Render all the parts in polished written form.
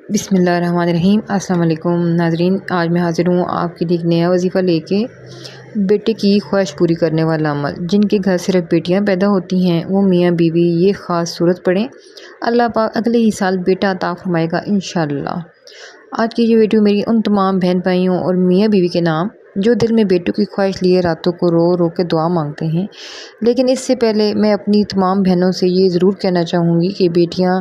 بسم اللہ الرحمن الرحیم۔ السلام علیکم ناظرین، آج میں حاضر ہوں آپ کے لیے ایک نیا وظیفہ لے کے۔ بیٹے کی خواہش پوری کرنے والا عمل۔ جن کے گھر صرف بیٹیاں پیدا ہوتی ہیں وہ میاں بیوی یہ خاص صورت پڑھیں، اللہ پاک اگلے ہی سال بیٹا عطا فرمائے گا انشاءاللہ۔ آج کی یہ ویڈیو میری ان تمام بہن بھائیوں اور میاں بیوی کے نام جو دل میں بیٹوں کی خواہش لیے راتوں کو رو رو کے دعا مانگتے ہیں۔ لیکن اس سے پہلے میں اپنی تمام بہنوں سے یہ ضرور کہنا چاہوں گی کہ بیٹیاں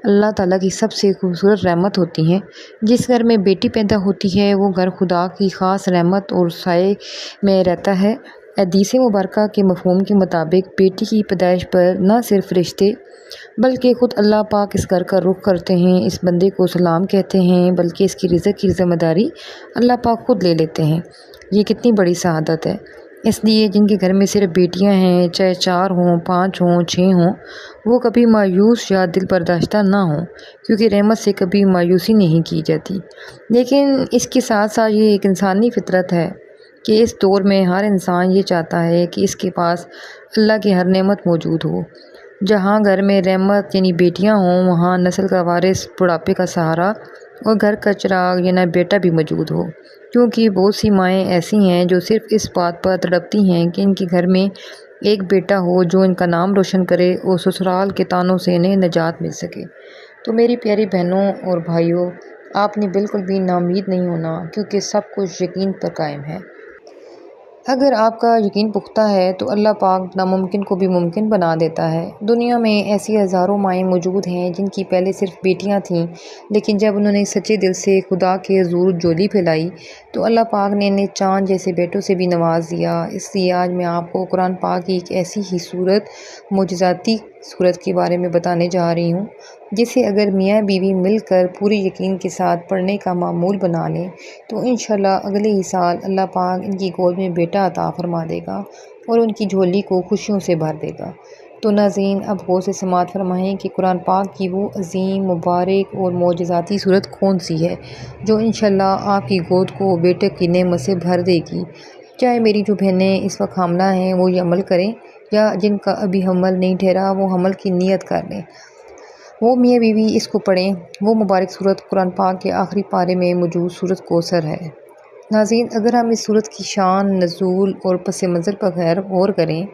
اللہ تعالیٰ کی سب سے خوبصورت رحمت ہوتی ہیں۔ جس گھر میں بیٹی پیدا ہوتی ہے وہ گھر خدا کی خاص رحمت اور سائے میں رہتا ہے۔ حدیث مبارکہ کے مفہوم کے مطابق بیٹی کی پیدائش پر نہ صرف فرشتے بلکہ خود اللہ پاک اس گھر کا رخ کرتے ہیں، اس بندے کو سلام کہتے ہیں، بلکہ اس کی رزق کی ذمہ داری اللہ پاک خود لے لیتے ہیں۔ یہ کتنی بڑی سعادت ہے۔ اس لیے جن کے گھر میں صرف بیٹیاں ہیں، چاہے 4 ہوں، 5 ہوں، 6 ہوں، وہ کبھی مایوس یا دل برداشتہ نہ ہوں، کیونکہ رحمت سے کبھی مایوسی نہیں کی جاتی۔ لیکن اس کے ساتھ ساتھ یہ ایک انسانی فطرت ہے کہ اس دور میں ہر انسان یہ چاہتا ہے کہ اس کے پاس اللہ کی ہر نعمت موجود ہو۔ جہاں گھر میں رحمت یعنی بیٹیاں ہوں، وہاں نسل کا وارث، بڑھاپے کا سہارا اور گھر کا چراغ یعنی بیٹا بھی موجود ہو۔ کیونکہ بہت سی مائیں ایسی ہیں جو صرف اس بات پر تڑپتی ہیں کہ ان کے گھر میں ایک بیٹا ہو جو ان کا نام روشن کرے اور سسرال کے طعنوں سے انہیں نجات مل سکے۔ تو میری پیاری بہنوں اور بھائیوں، آپ نے بالکل بھی ناامید نہیں ہونا، کیونکہ سب کچھ یقین پر قائم ہے۔ اگر آپ کا یقین پختہ ہے تو اللہ پاک ناممکن کو بھی ممکن بنا دیتا ہے۔ دنیا میں ایسی ہزاروں مائیں موجود ہیں جن کی پہلے صرف بیٹیاں تھیں، لیکن جب انہوں نے سچے دل سے خدا کے حضور جولی پھیلائی تو اللہ پاک نے انہیں چاند جیسے بیٹوں سے بھی نواز دیا۔ اس لیے آج میں آپ کو قرآن پاک کی ایک ایسی ہی صورت، معجزاتی صورت کے بارے میں بتانے جا رہی ہوں، جسے اگر میاں بیوی مل کر پورے یقین کے ساتھ پڑھنے کا معمول بنا لیں تو انشاءاللہ اگلے ہی سال اللہ پاک ان کی گود میں بیٹا عطا فرما دے گا اور ان کی جھولی کو خوشیوں سے بھر دے گا۔ تو ناظرین، اب غور سے سماعت فرمائیں کہ قرآن پاک کی وہ عظیم، مبارک اور معجزاتی صورت کون سی ہے جو انشاءاللہ آپ کی گود کو بیٹے کی نعمت سے بھر دے گی۔ چاہے میری جو بہنیں اس وقت حاملہ ہیں وہ یہ عمل کریں، یا جن کا ابھی حمل نہیں ٹھہرا وہ حمل کی نیت کر لیں، وہ میاں بیوی اس کو پڑھیں۔ وہ مبارک صورت قرآن پاک کے آخری پارے میں موجود صورت کوثر ہے۔ ناظرین، اگر ہم اس صورت کی شان، نزول اور پس منظر پر غور کریں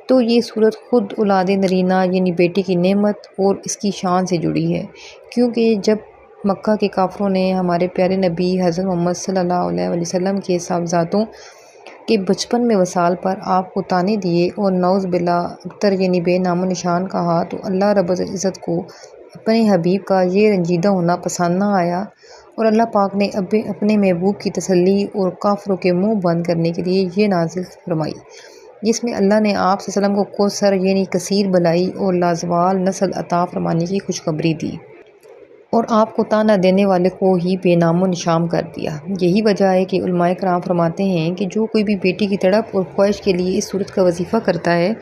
تو یہ صورت خود اولاد نرینہ یعنی بیٹی کی نعمت اور اس کی شان سے جڑی ہے، کیونکہ جب مکہ کے کافروں نے ہمارے پیارے نبی حضرت محمد صلی اللہ علیہ وسلم کے صاحبزادوں کے بچپن میں وصال پر آپ کو طعنے دیے اور نعوذ باللہ ابتر یعنی بے نام و نشان کہا تو اللہ رب العزت کو اپنے حبیب کا یہ رنجیدہ ہونا پسند نہ آیا، اور اللہ پاک نے اپنے محبوب کی تسلی اور کافروں کے منہ بند کرنے کے لیے یہ نازل فرمائی، جس میں اللہ نے آپ صلی اللہ علیہ وسلم کو کوثر یعنی کثیر بلائی اور لازوال نسل عطا فرمانے کی خوشخبری دی، اور آپ کو طعنہ دینے والے کو ہی بے نام و نشان کر دیا۔ یہی وجہ ہے کہ علماء کرام فرماتے ہیں کہ جو کوئی بھی بیٹی کی تڑپ اور خواہش کے لیے اس صورت کا وظیفہ کرتا ہے،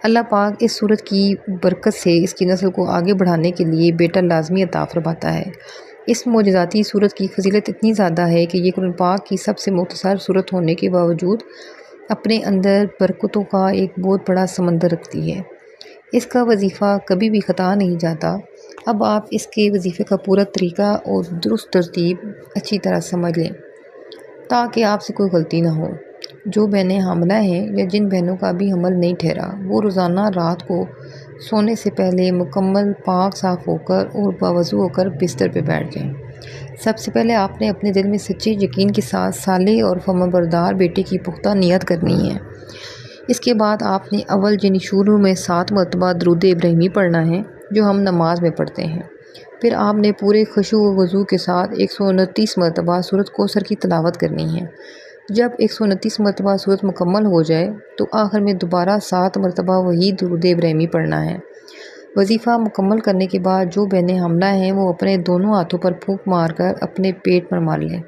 اللہ پاک اس صورت کی برکت سے اس کی نسل کو آگے بڑھانے کے لیے بیٹا لازمی عطا فرماتا ہے۔ اس معجزاتی صورت کی فضیلت اتنی زیادہ ہے کہ یہ قرآن پاک کی سب سے مختصر صورت ہونے کے باوجود اپنے اندر برکتوں کا ایک بہت بڑا سمندر رکھتی ہے۔ اس کا وظیفہ کبھی بھی خطا نہیں جاتا۔ اب آپ اس کے وظیفے کا پورا طریقہ اور درست ترتیب اچھی طرح سمجھ لیں تاکہ آپ سے کوئی غلطی نہ ہو۔ جو بہنیں حاملہ ہیں یا جن بہنوں کا ابھی حمل نہیں ٹھہرا، وہ روزانہ رات کو سونے سے پہلے مکمل پاک صاف ہو کر اور باوضو ہو کر بستر پہ بیٹھ جائیں۔ سب سے پہلے آپ نے اپنے دل میں سچے یقین کے ساتھ صالح اور فرمانبردار بیٹے کی پختہ نیت کرنی ہے۔ اس کے بعد آپ نے اول یعنی شروع میں 7 مرتبہ درود ابراہیمی پڑھنا ہے جو ہم نماز میں پڑھتے ہیں۔ پھر آپ نے پورے خشوع و وضو کے ساتھ 129 مرتبہ سورۃ کوثر کی تلاوت کرنی ہے۔ جب 129 مرتبہ سورت مکمل ہو جائے تو آخر میں دوبارہ 7 مرتبہ وہی درود ابراہیمی پڑھنا ہے۔ وظیفہ مکمل کرنے کے بعد جو بہنیں حاملہ ہیں وہ اپنے دونوں ہاتھوں پر پھونک مار کر اپنے پیٹ پر مار لیں،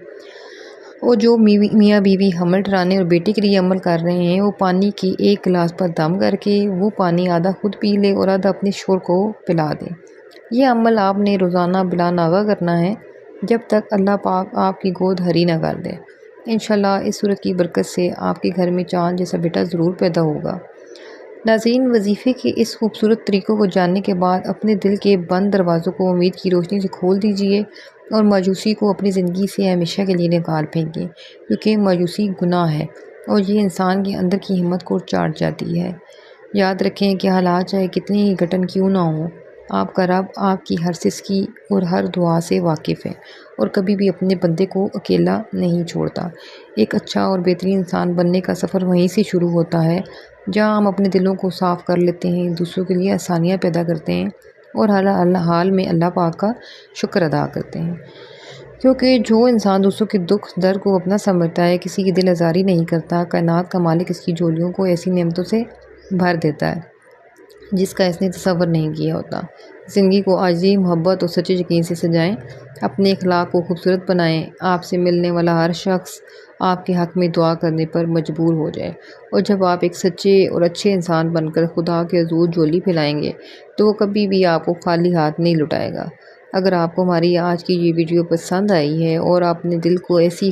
اور جو میاں بیوی حمل ٹھہرانے اور بیٹے کے لیے عمل کر رہے ہیں وہ پانی کی 1 گلاس پر دم کر کے وہ پانی آدھا خود پی لے اور آدھا اپنے شوہر کو پلا دیں۔ یہ عمل آپ نے روزانہ بلا ناغہ کرنا ہے جب تک اللہ پاک آپ کی گود ہری نہ کر دے۔ انشاءاللہ اس صورت کی برکت سے آپ کے گھر میں چاند جیسا بیٹا ضرور پیدا ہوگا۔ ناظرین، وظیفے کے اس خوبصورت طریقوں کو جاننے کے بعد اپنے دل کے بند دروازوں کو امید کی روشنی سے کھول دیجیے اور مایوسی کو اپنی زندگی سے ہمیشہ کے لیے نکال پھینکیں، کیونکہ مایوسی گناہ ہے اور یہ انسان کے اندر کی ہمت کو چاٹ جاتی ہے۔ یاد رکھیں کہ حالات چاہے کتنی ہی کٹھن کیوں نہ ہوں، آپ کا رب آپ کی ہر سسکی اور ہر دعا سے واقف ہے اور کبھی بھی اپنے بندے کو اکیلا نہیں چھوڑتا۔ ایک اچھا اور بہترین انسان بننے کا سفر وہیں سے شروع ہوتا ہے جہاں ہم اپنے دلوں کو صاف کر لیتے ہیں، دوسروں کے لیے آسانیاں پیدا کرتے ہیں اور ہر حال میں اللہ پاک کا شکر ادا کرتے ہیں، کیونکہ جو انسان دوسروں کے دکھ درد کو اپنا سمجھتا ہے، کسی کی دل آزاری نہیں کرتا، کائنات کا مالک اس کی جھولیوں کو ایسی نعمتوں سے بھر دیتا ہے جس کا اس نے تصور نہیں کیا ہوتا۔ زندگی کو عاجزی، محبت اور سچے یقین سے سجائیں، اپنے اخلاق کو خوبصورت بنائیں، آپ سے ملنے والا ہر شخص آپ کے حق میں دعا کرنے پر مجبور ہو جائے، اور جب آپ ایک سچے اور اچھے انسان بن کر خدا کے حضور جھولی پھیلائیں گے تو وہ کبھی بھی آپ کو خالی ہاتھ نہیں لوٹائے گا۔ اگر آپ کو ہماری آج کی یہ ویڈیو پسند آئی ہے اور آپ نے دل کو ایسی